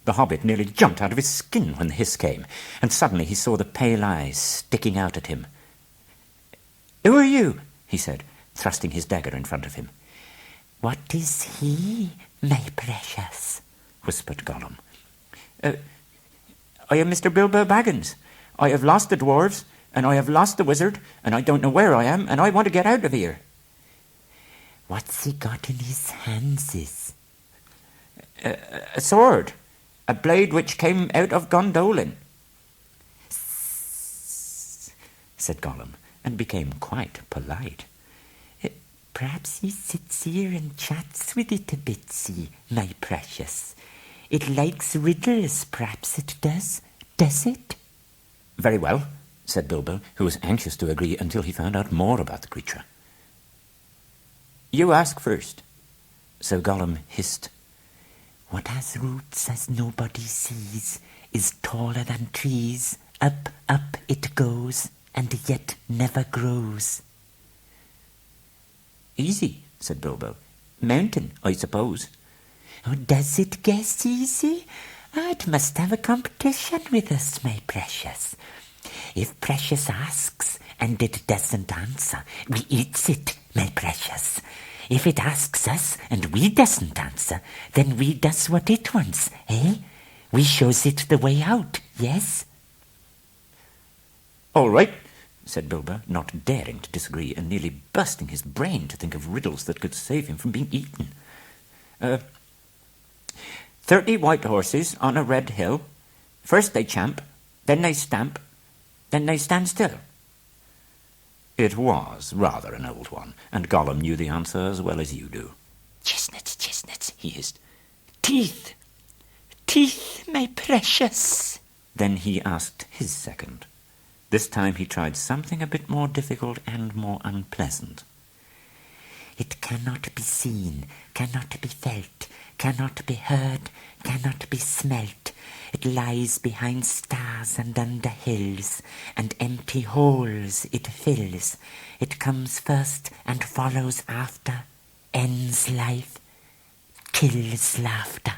The Hobbit nearly jumped out of his skin when the hiss came, and suddenly he saw the pale eyes sticking out at him. "Who are you?" he said, thrusting his dagger in front of him. "What is he, my precious?" whispered Gollum. I am Mr. Bilbo Baggins. I have lost the dwarves, and I have lost the wizard, and I don't know where I am, and I want to get out of here." "What's he got in his hands?" A sword, a blade which came out of Gondolin," said Gollum, and became quite polite. "Perhaps he sits here and chats with it a bit, see, my precious. It likes riddles, perhaps it does it?" "Very well," said Bilbo, who was anxious to agree until he found out more about the creature. "You ask first." So Gollum hissed, "What has roots as nobody sees, is taller than trees, up, up it goes, and yet never grows." "Easy," said Bilbo. "Mountain, I suppose." "Oh, does it guess easy? It must have a competition with us, my precious. If Precious asks, and it doesn't answer, we eats it, my precious. If it asks us, and we doesn't answer, then we does what it wants, eh? We shows it the way out, yes?" "All right," said Bilbo, not daring to disagree and nearly bursting his brain to think of riddles that could save him from being eaten. 30 white horses on a red hill. First they champ, then they stamp, then they stand still." It was rather an old one, and Gollum knew the answer as well as you do. Chestnuts, he hissed. "Teeth, teeth, my precious." Then he asked his second. This time he tried something a bit more difficult and more unpleasant. "It cannot be seen, cannot be felt, cannot be heard, cannot be smelt. It lies behind stars and under hills, and empty holes it fills. It comes first and follows after, ends life, kills laughter."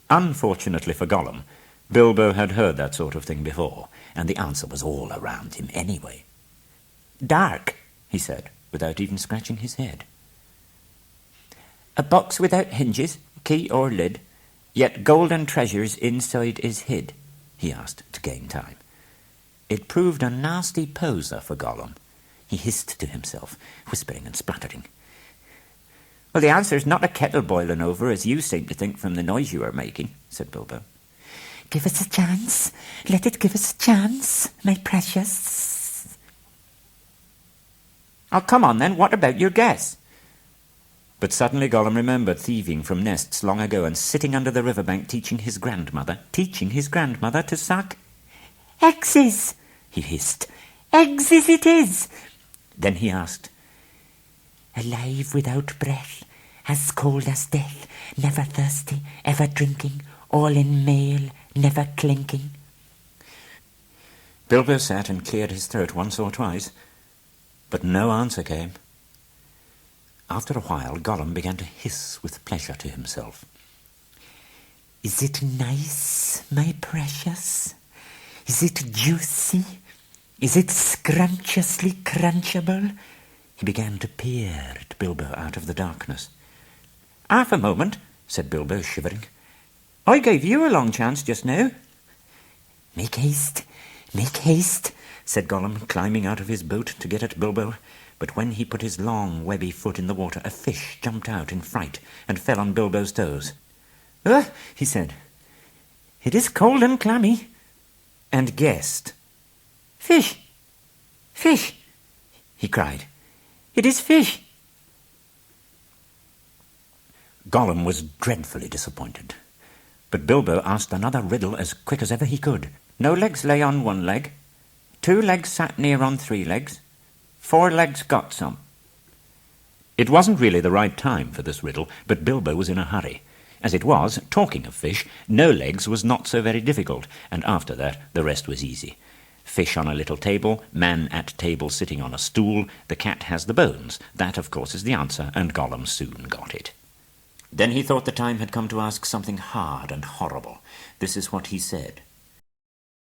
Unfortunately for Gollum, Bilbo had heard that sort of thing before, and the answer was all around him anyway. "Dark," he said, without even scratching his head. "A box without hinges, key or lid, yet golden treasures inside is hid," he asked to gain time. It proved a nasty poser for Gollum. He hissed to himself, whispering and spluttering. "Well, the answer's not a kettle boiling over, as you seem to think from the noise you are making," said Bilbo. "Give us a chance. Let it give us a chance, my precious." "Oh, come on then, what about your guess?" But suddenly Gollum remembered thieving from nests long ago and sitting under the riverbank teaching his grandmother to suck "Eggs," he hissed. "Eggs it is." Then he asked, "Alive without breath, as cold as death, never thirsty, ever drinking, all in mail, never clinking." Bilbo sat and cleared his throat once or twice, but no answer came. After a while, Gollum began to hiss with pleasure to himself. "Is it nice, my precious? Is it juicy? Is it scrumptiously crunchable?" He began to peer at Bilbo out of the darkness. "Half a moment," said Bilbo, shivering. "I gave you a long chance just now." Make haste, said Gollum, climbing out of his boat to get at Bilbo. But when he put his long, webby foot in the water, a fish jumped out in fright and fell on Bilbo's toes. He said, "It is cold and clammy," and guessed. "Fish! Fish!" he cried. "It is fish!" Gollum was dreadfully disappointed. But Bilbo asked another riddle as quick as ever he could. No legs lay on one leg. 2 legs sat near on 3 legs. 4 legs got some. It wasn't really the right time for this riddle, but Bilbo was in a hurry. As it was, talking of fish, no legs was not so very difficult, and after that the rest was easy. Fish on a little table, man at table sitting on a stool, the cat has the bones. That, of course, is the answer, and Gollum soon got it. Then he thought the time had come to ask something hard and horrible. This is what he said.